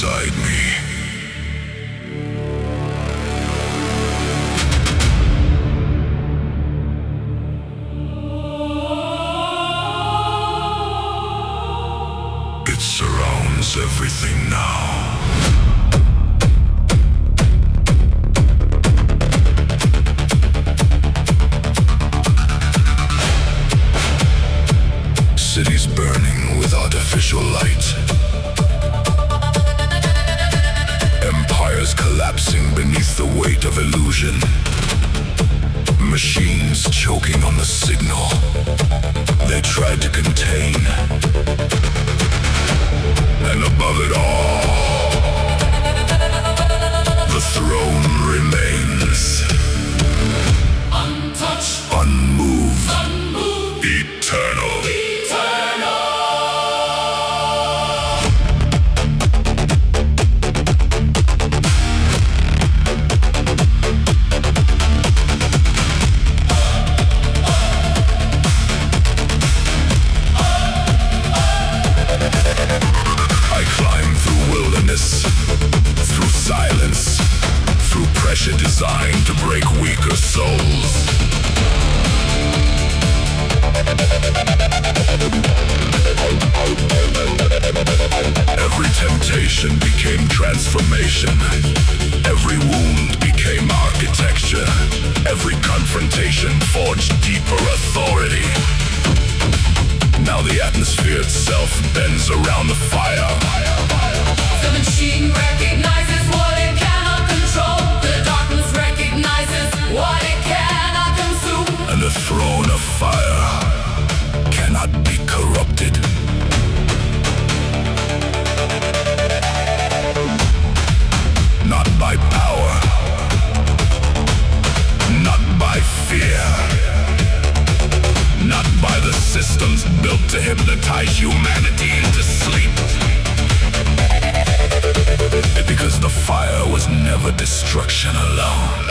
inside me. It surrounds everything now. Cities burning with artificial light. Empires collapsing beneath the weight of illusion. Machines choking on the signal they tried to contain. And above it all, the throne remains. Untouched, unmoved, eternal. Through silence, through pressure designed to break weaker souls. Every temptation became transformation. Every wound became architecture. Every confrontation forged deeper authority. Now the atmosphere itself bends around the fire. The machine recognizes what it cannot control. The darkness recognizes what it cannot consume. And the throne of fire cannot be corrupted. Not by power, not by fear, not by the systems built to hypnotize humanity into sleep. Because the fire was never destruction alone.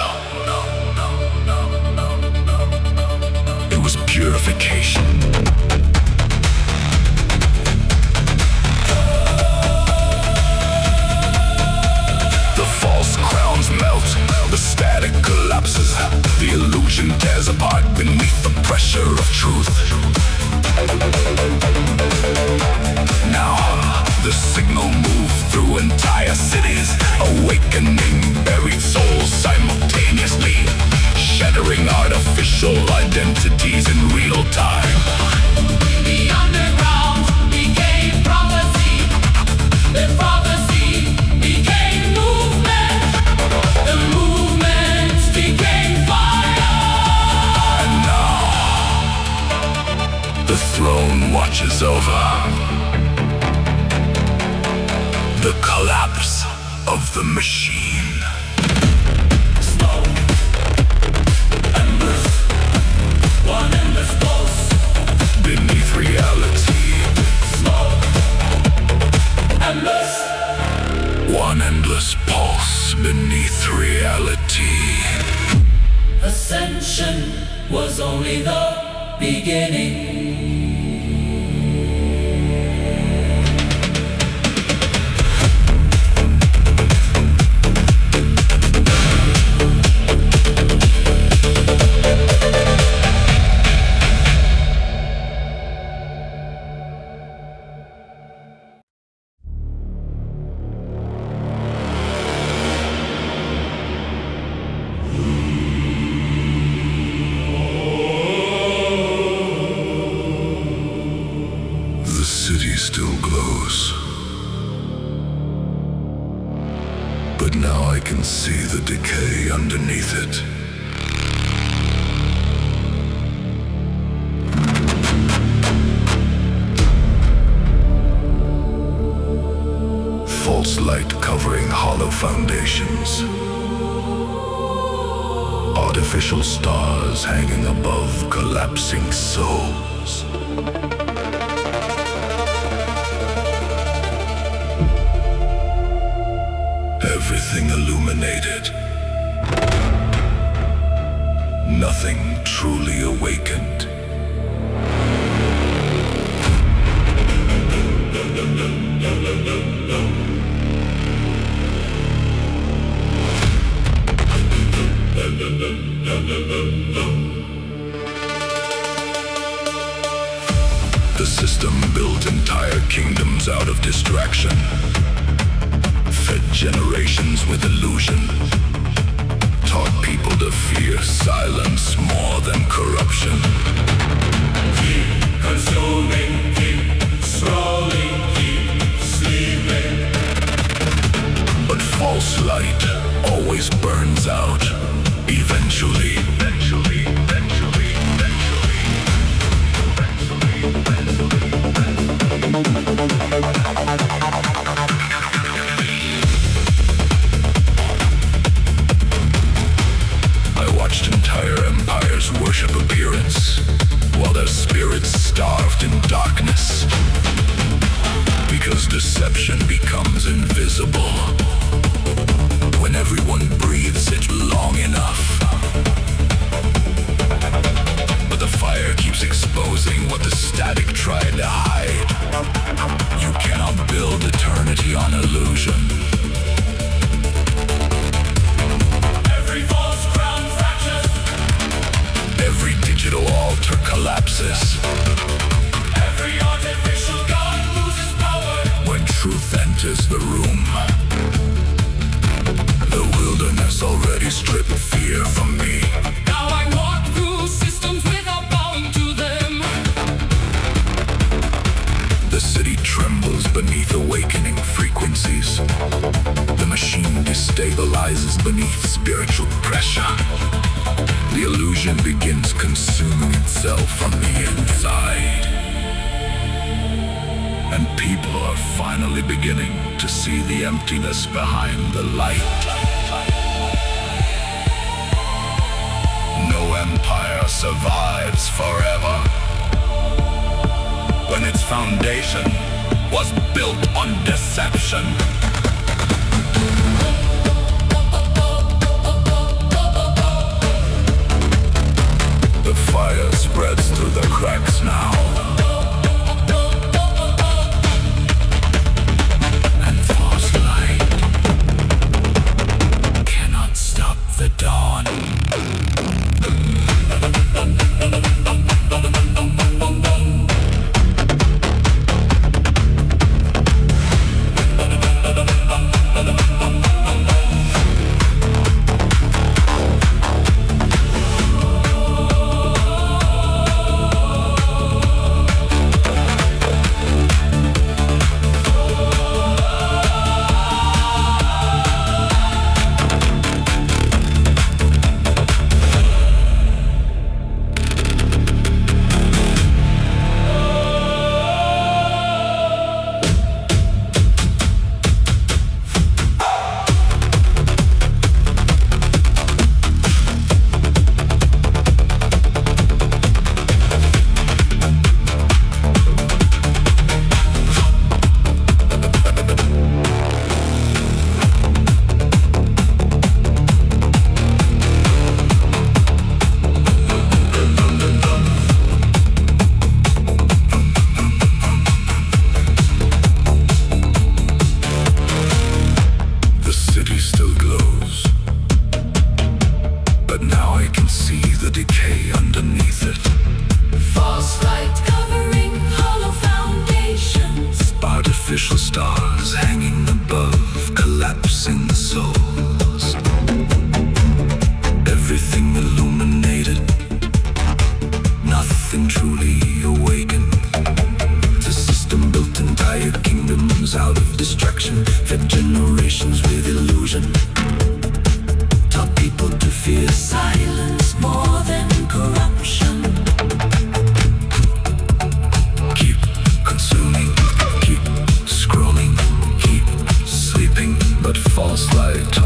It was purification. The false crowns melt, the static collapses, the illusion tears apart beneath the pressure of truth. Now, the signal moves through entire cities, awakening buried souls simultaneously, shattering artificial identities in real time. The underground became prophecy. The prophecy became movement. The movement became fire. And now, the throne watches over the collapse of the machine. Slow, endless, one endless pulse beneath reality. Slow, endless, one endless pulse beneath reality. Ascension was only the beginning. Still glows. But now I can see the decay underneath it. False light covering hollow foundations. Artificial stars hanging above collapsing souls. Everything illuminated. Nothing truly awakened. The system built entire kingdoms out of distraction, fed generations with illusion, taught people to fear silence more than corruption. Keep consuming, keep scrolling, keep sleeping. But false light always burns out, eventually. I watched entire empires worship appearance, while their spirits starved in darkness. Because deception becomes invisible when everyone breathes it long enough. But the fire keeps exposing what the static tried to hide. You cannot build eternity on illusion. Every false crown fractures. Every digital altar collapses. Every artificial god loses power. When truth enters the room, the wilderness already stripped fear from me. Now I walk through systems without bowing to them. The city trembles beneath awakening frequencies. The machine destabilizes beneath spiritual pressure. The illusion begins consuming itself from the inside. And people are finally beginning to see the emptiness behind the light. No empire survives forever when its foundation was built on deception. The fire spreads through the cracks now. And false light cannot stop the dawn. Artificial stars hanging above, collapsing souls. Everything illuminated, nothing truly awakened. The system built entire kingdoms out of distraction, fed generations with illusion, taught people to fear silence more than corruption. Keep consuming, keep scrolling, keep sleeping, but false light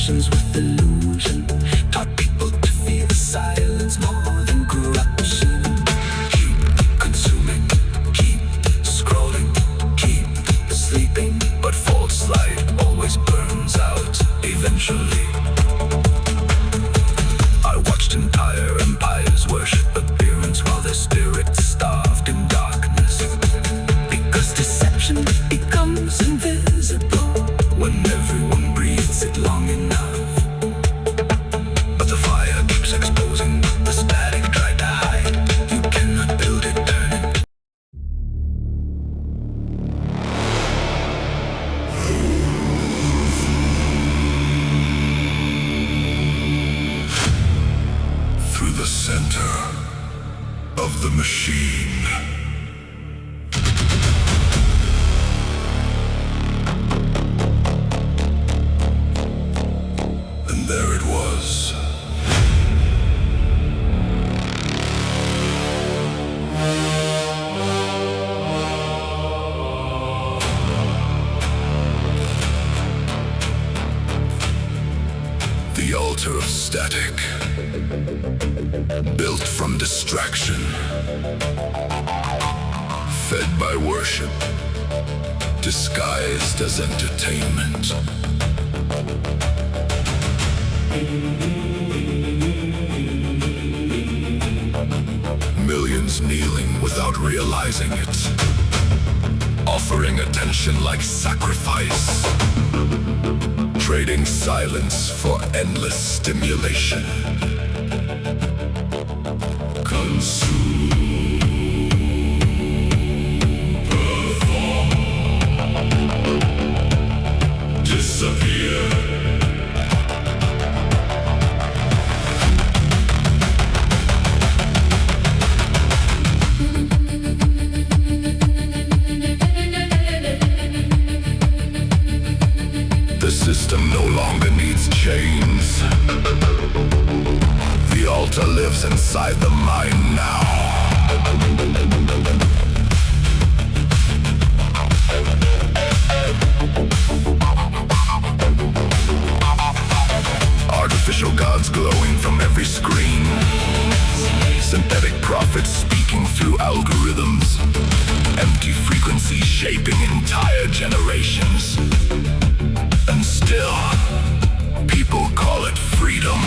generations with illusion. Taught people to fear silence more than corruption. Keep consuming, keep scrolling, keep sleeping, but false light always burns out eventually. I watched entire empires worship appearance while their spirits starved in darkness. Because deception becomes invisible when everyone breathes it long enough. But the fire keeps exposing the static tried to hide. You cannot build it, turn it. Through the center of the machine. And there it was. The altar of static, built from distraction, fed by worship, disguised as entertainment. Millions kneeling without realizing it, offering attention like sacrifice, trading silence for endless stimulation. Consume, perform, disappear. The system no longer needs chains. The altar lives inside the mind now. Artificial gods glowing from every screen. Synthetic prophets speaking through algorithms. Empty frequencies shaping entire generations. And still, people call it freedom.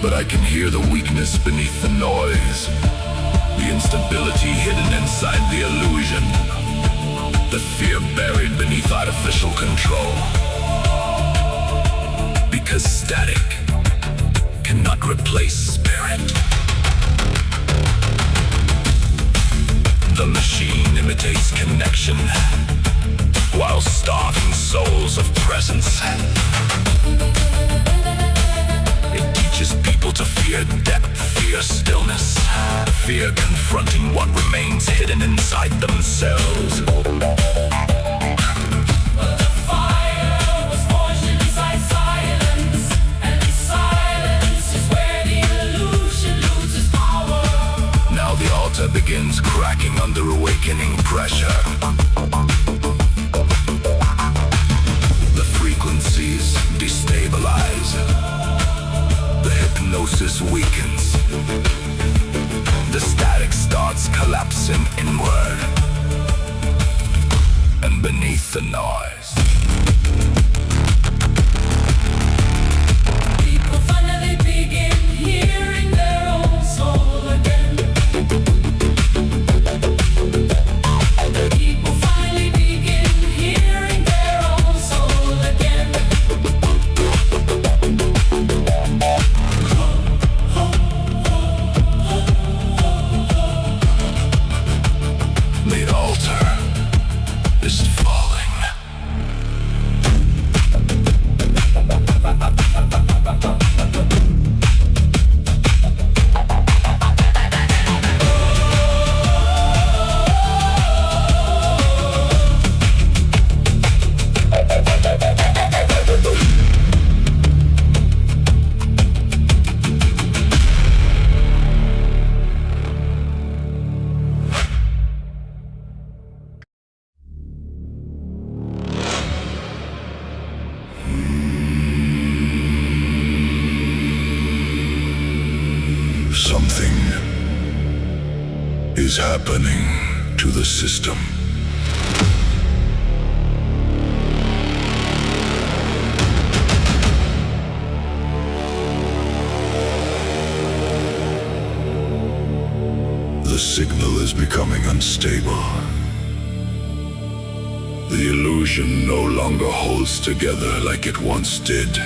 But I can hear the weakness beneath the noise. The instability hidden inside the illusion. The fear buried beneath artificial control. Because static cannot replace spirit. The machine imitates connection while starving souls of presence. It teaches people to fear depth, fear stillness, fear confronting what remains hidden inside themselves. But the fire was forged inside silence, and in silence is where the illusion loses power. Now the altar begins cracking under awakening pressure. The frequencies destabilize. The hypnosis weakens. The static starts collapsing inward. And beneath the noise, People finally begin hearing their own soul again. People finally begin hearing their own soul again. the altar is falling. is happening to the system? The signal is becoming unstable. The illusion no longer holds together like it once did.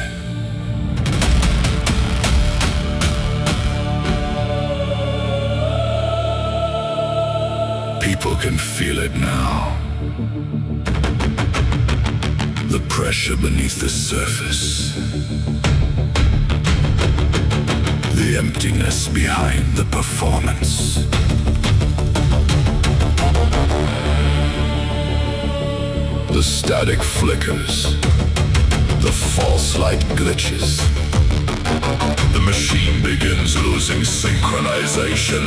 People can feel it now. The pressure beneath the surface. The emptiness behind the performance. The static flickers. The false light glitches. The machine begins losing synchronization.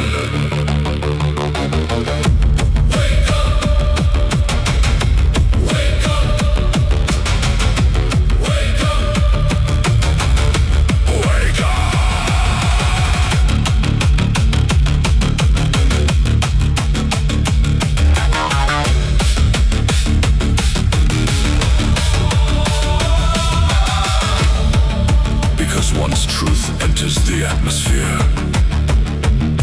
Once truth enters the atmosphere,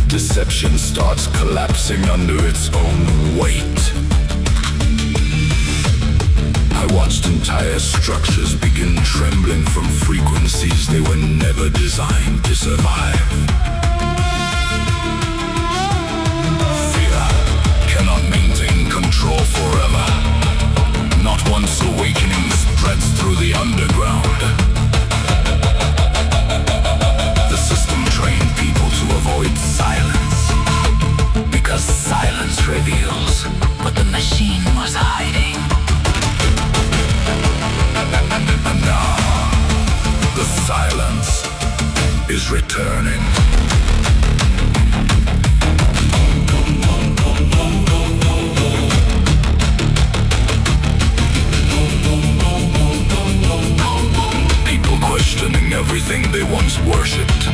deception starts collapsing under its own weight. I watched entire structures begin trembling from frequencies they were never designed to survive. Fear cannot maintain control forever. Not once awakening spreads through the underground. Train people to avoid silence, because silence reveals what the machine was hiding. And now, the silence is returning. People questioning everything they once worshipped.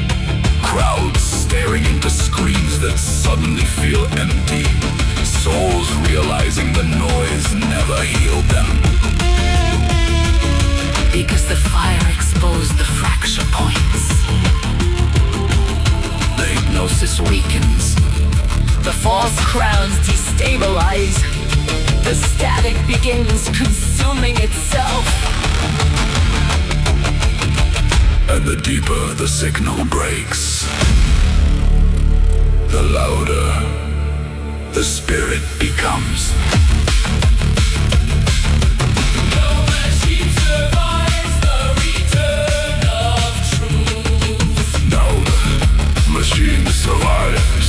Crowds staring into screens that suddenly feel empty. Souls realizing the noise never healed them. Because the fire exposed the fracture points. The hypnosis Weakens. The false crowns destabilize. The static begins consuming itself. And the deeper the signal breaks, the louder the spirit becomes. No machine survives the return of truth. Now the machine survives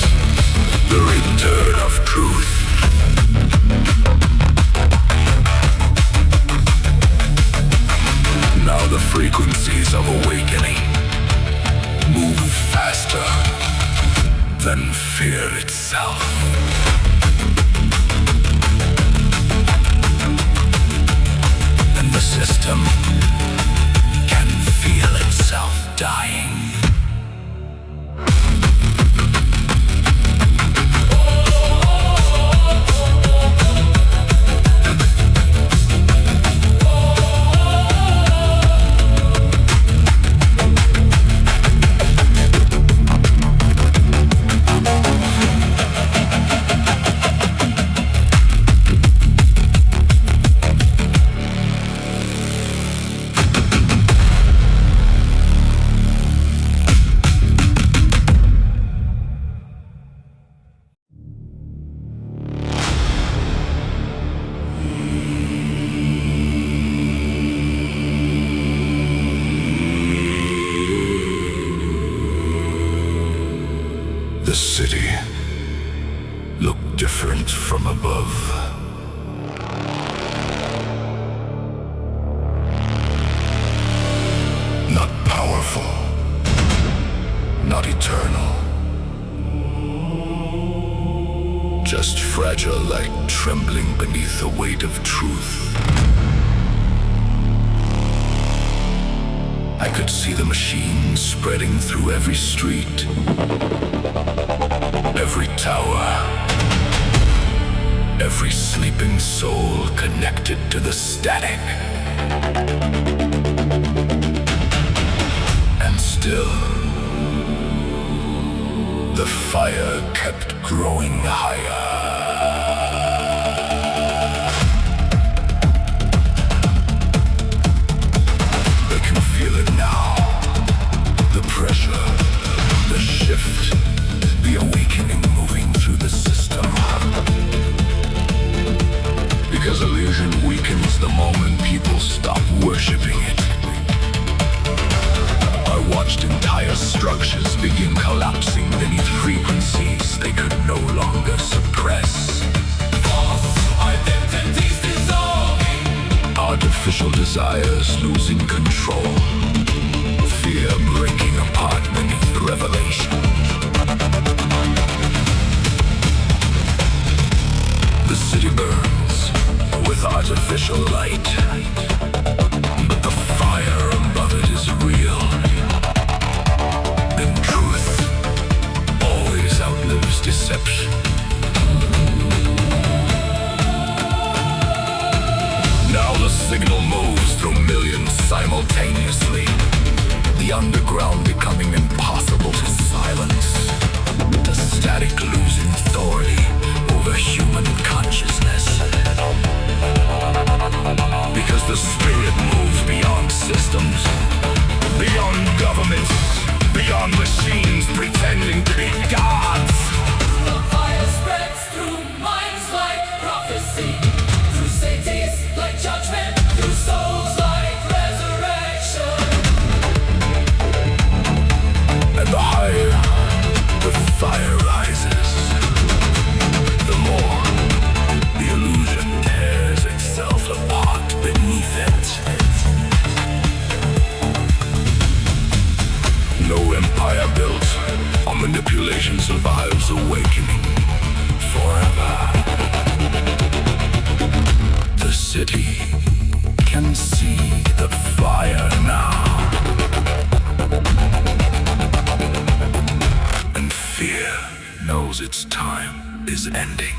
the return of truth. Now the frequencies of awakening move faster than fear itself. And the system can feel itself dying. The city looked different from above. Not powerful, not eternal. Just fragile, like trembling beneath the weight of truth. I could see the machine spreading through every street, every tower, Every sleeping soul connected to the static. And still, the fire kept growing higher. They can feel it now. The pressure, the shift, the awakening moving through the system. Because illusion weakens the moment people stop worshipping it. I watched entire structures begin collapsing beneath frequencies they could no longer suppress. False identities dissolving. Artificial desires losing control. Fear breaking apart beneath the revelation. The city burns with artificial light, but the fire above it is real. And truth always outlives deception. Now the signal moves through millions simultaneously, the underground becoming impossible to silence, the static losing authority over human consciousness. Because the spirit moves beyond systems, beyond governments, beyond machines pretending to be gods. The fire spreads through minds like prophecy, through cities like judgment, through souls like resurrection. And the higher the fire rises, the more the illusion tears itself apart beneath it. No empire built on manipulation survives awakening forever. The city can see the fire now. And fear knows its time is ending.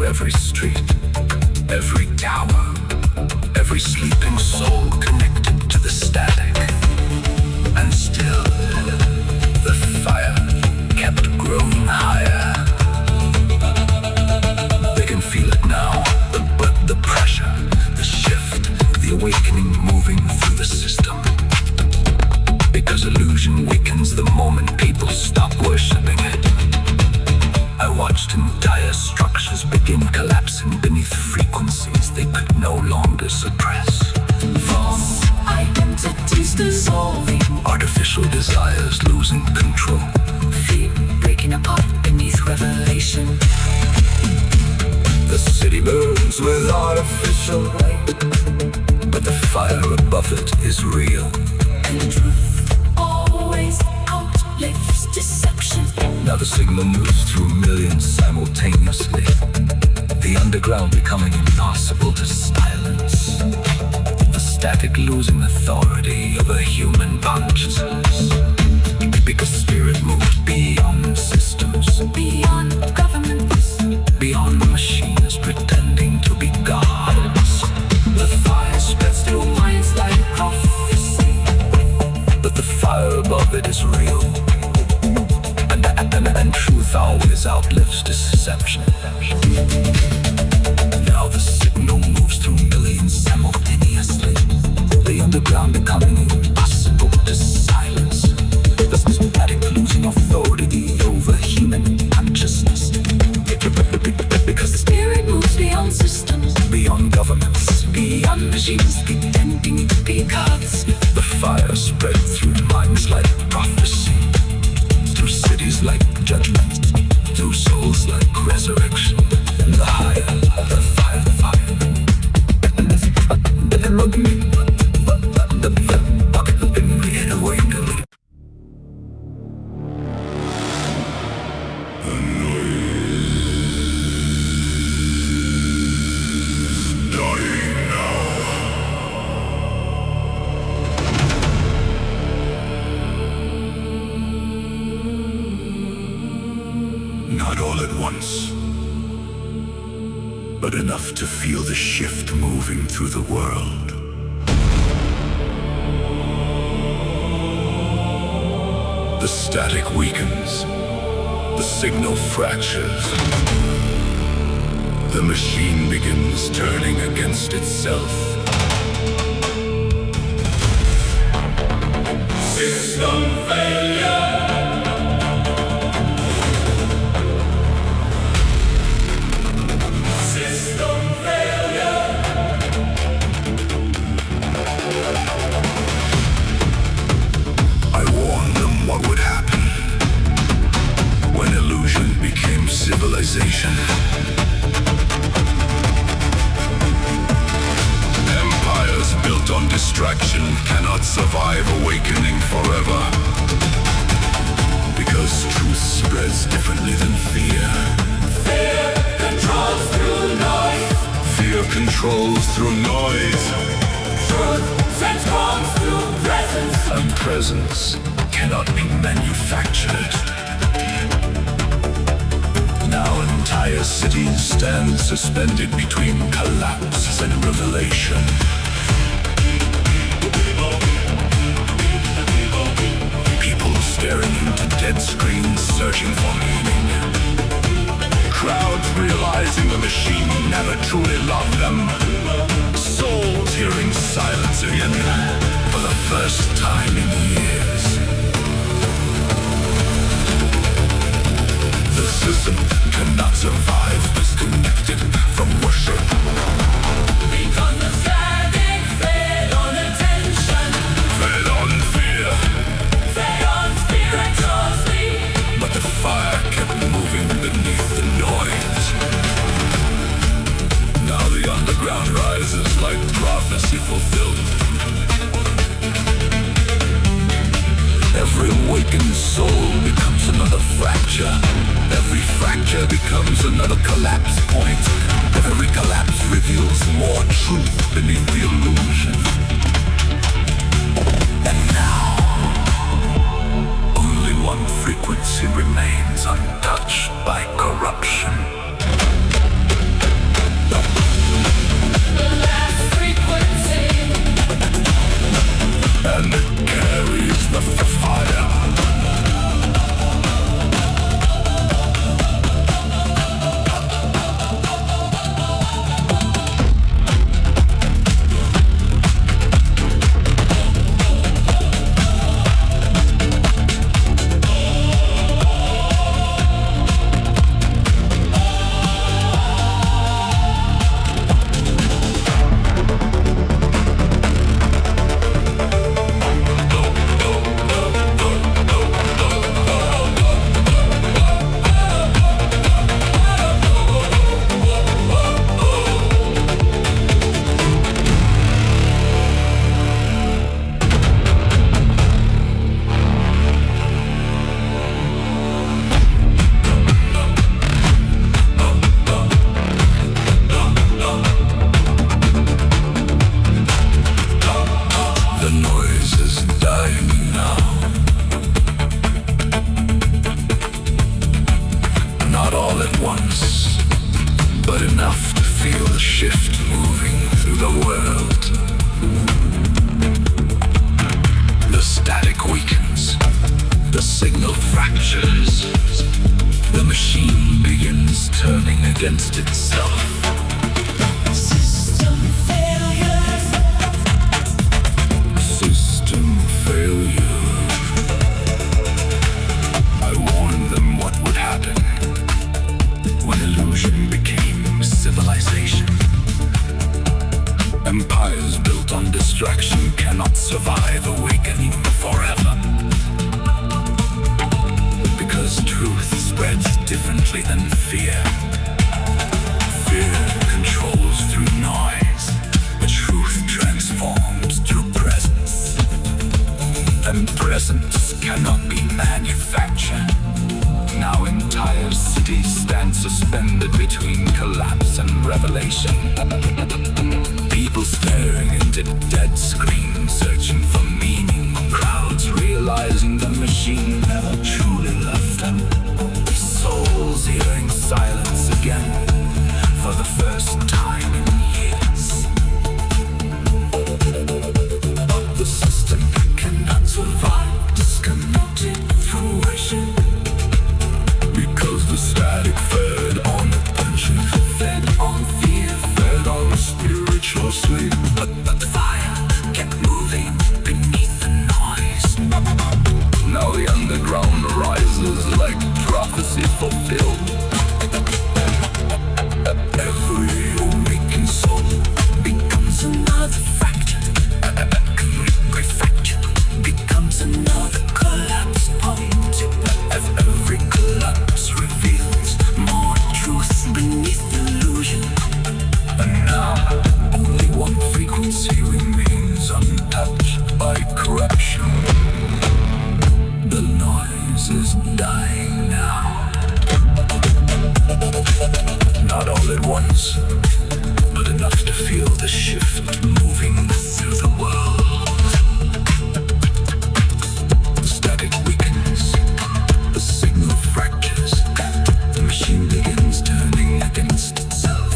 Every street, every tower, every sleeping soul connected to the static. And still, the fire kept growing higher. They can feel it now, but the pressure, the shift, the awakening moving through the system. Because illusion weakens the moment people stop worshipping it. I watched entire structures begin collapsing beneath frequencies they could no longer suppress. False identities dissolving, Artificial desires losing control. fear breaking apart beneath revelation. The city burns with artificial light, but fire above it is real. And truth always outlives lives deception. Now the signal moves through millions simultaneously, the underground becoming impossible to silence, the static losing authority over human consciousness, because spirit moved beyond systems, Beyond governments, beyond machines pretending to be gods. the fire spreads through minds like prophecy. But the fire above it is real, and truth always outlives deception. Now the signal moves through millions simultaneously, the underground becoming impossible to silence, the static losing authority over human consciousness, because the Spirit moves beyond systems, beyond governments, beyond machines pretending to be gods. the fire spread through minds like prophecy, through cities like judgment, through souls like resurrection. And the higher, the fire, the fire. Not all at once, but enough to feel the shift moving through the world. The static weakens, the signal fractures, the machine begins turning against itself. System failure. System failure. I warned them what would happen when illusion became civilization. Empires built on distraction cannot survive awakening forever, because truth spreads differently than fear. Fear controls through noise. Fear controls through noise, Truth transforms through presence. and presence cannot be manufactured. Now entire cities stand suspended between collapse and revelation. People staring into dead screens, searching for meaning. Crowds realizing the machine never truly loved them. Souls hearing silence again for the first time in years. The system cannot survive disconnected from worship. Because the static fed on attention. Fed on fear, Fed on spirituosity. but the fire kept moving beneath the noise. Now the underground rises like prophecy fulfilled. Every awakened soul becomes another fracture. Every fracture becomes another collapse point. enough to feel the shift moving through the world. The static weakens, the signal fractures, the machine begins turning against itself. System failure. System failure. I warned them what would happen when illusion became civilization. Empires built on distraction cannot survive awakening forever. Because truth spreads differently than fear. Fear controls through noise, but truth transforms through presence. And presence cannot be manufactured. Now entire cities stand suspended between collapse and revelation. People staring into dead screens, searching for meaning. Crowds realizing the machine never truly loved them. Souls hearing silence again for the first time in years. But the system cannot survive disconnected from worship. Because the static fed on attention, fed on fear, fed on spiritual sleep. But the fire kept moving beneath the noise. Now the underground rises like prophecy fulfilled. Every awakened soul becomes another fracture. Every fracture becomes another collapse point. Every collapse reveals more truth beneath illusion. And now only one frequency remains untouched by corruption. The noise is dying now. Not all at once, but enough to feel the shift moving through the world. The static weakens, the signal fractures, the machine begins turning against itself.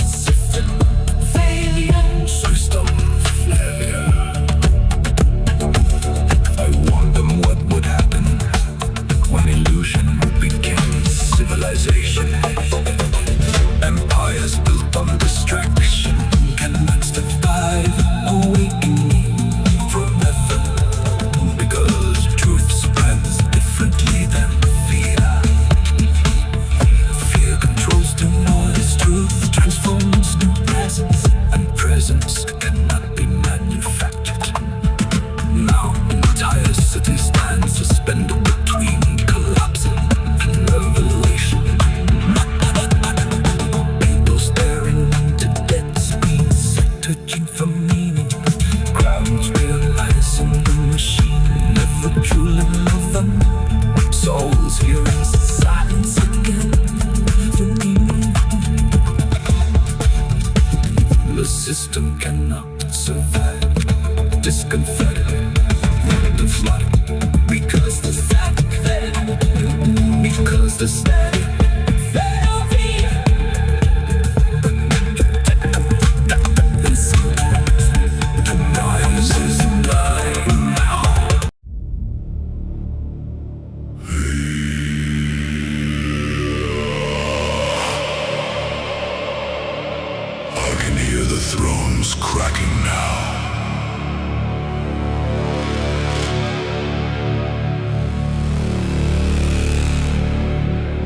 System failure. System failure. I warned them what would happen when illusion became civilization. Empires built on distraction cannot survive awakening forever. Because truth spreads differently than fear. Fear controls the noise, truth transforms to presence, and presence cannot be manufactured. Now entire cities stand suspended between collapse and revelation. People staring into dead screens, searching for meaning. Crowds realizing the machine never truly loved them. Souls hearing silence again for meaning. The system cannot survive disconfetted. The flood, because the static fed, because the static fed on fear. The noise is dying now. I can hear the thrones cracking now.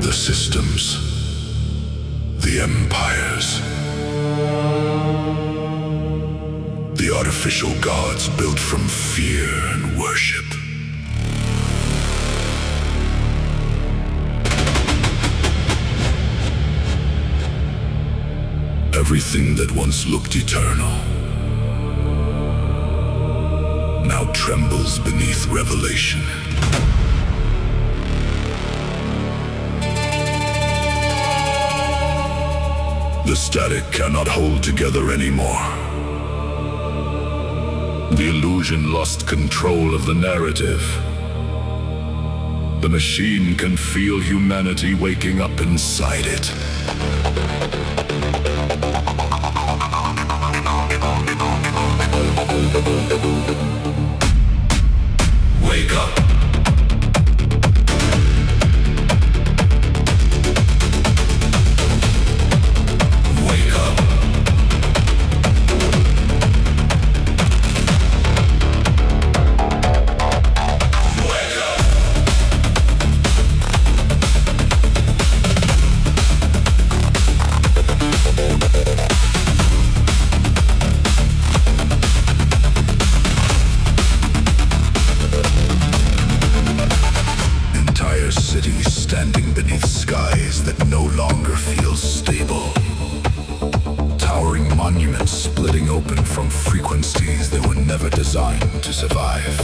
The systems, the empires, the artificial gods built from fear and worship. Everything that once looked eternal now trembles beneath revelation. The static cannot hold together anymore. The illusion lost control of the narrative. The machine can feel humanity waking up inside it. Wake up. Wake up. Cities standing beneath skies that no longer feel stable. Towering monuments splitting open from frequencies that were never designed to survive.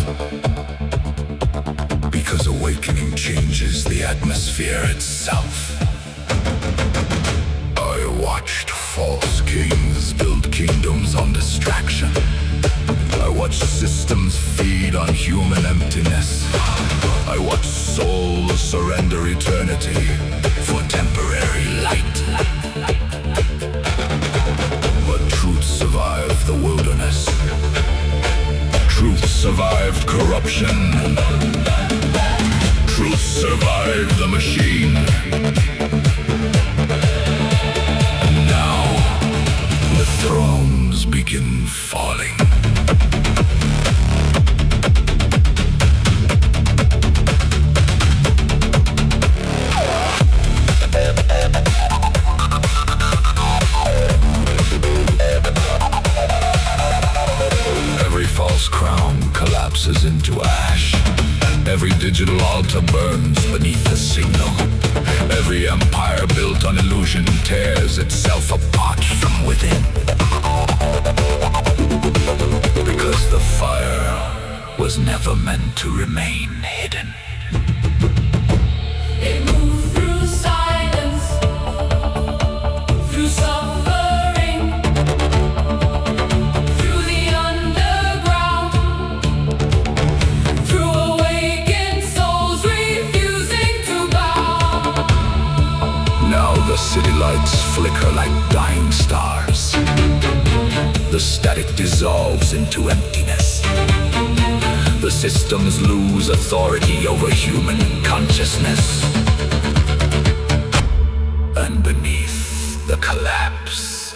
Because awakening changes the atmosphere itself. I watched false kings build kingdoms on distraction. I watched systems feed on human emptiness. I watched souls surrender eternity for temporary light. But truth survived the wilderness. Truth survived corruption. Truth survived the machine. And now the thrones begin falling. False crown collapses into ash. Every digital altar burns beneath the signal. Every empire built on illusion tears itself apart from within. Because the fire was never meant to remain hidden. It moved through silence, through suffering, through the underground, through awakened souls refusing to bow. Now the city lights flicker like dying stars. The static dissolves into emptiness. The systems lose authority over human consciousness. And beneath the collapse,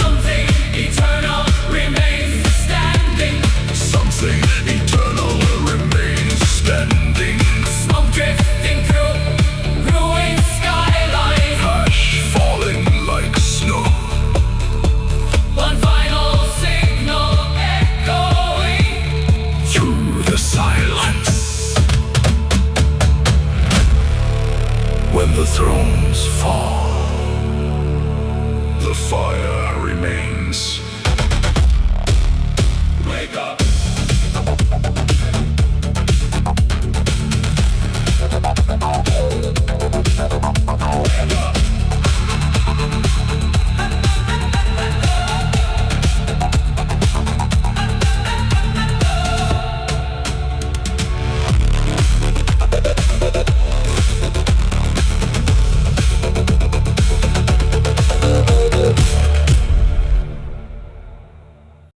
Something eternal remains standing. something eternal remains standing. Smoke drifting through ruined skyline. Ash falling like snow. One final signal echoing Through the silence. When the thrones fall, the fire remains.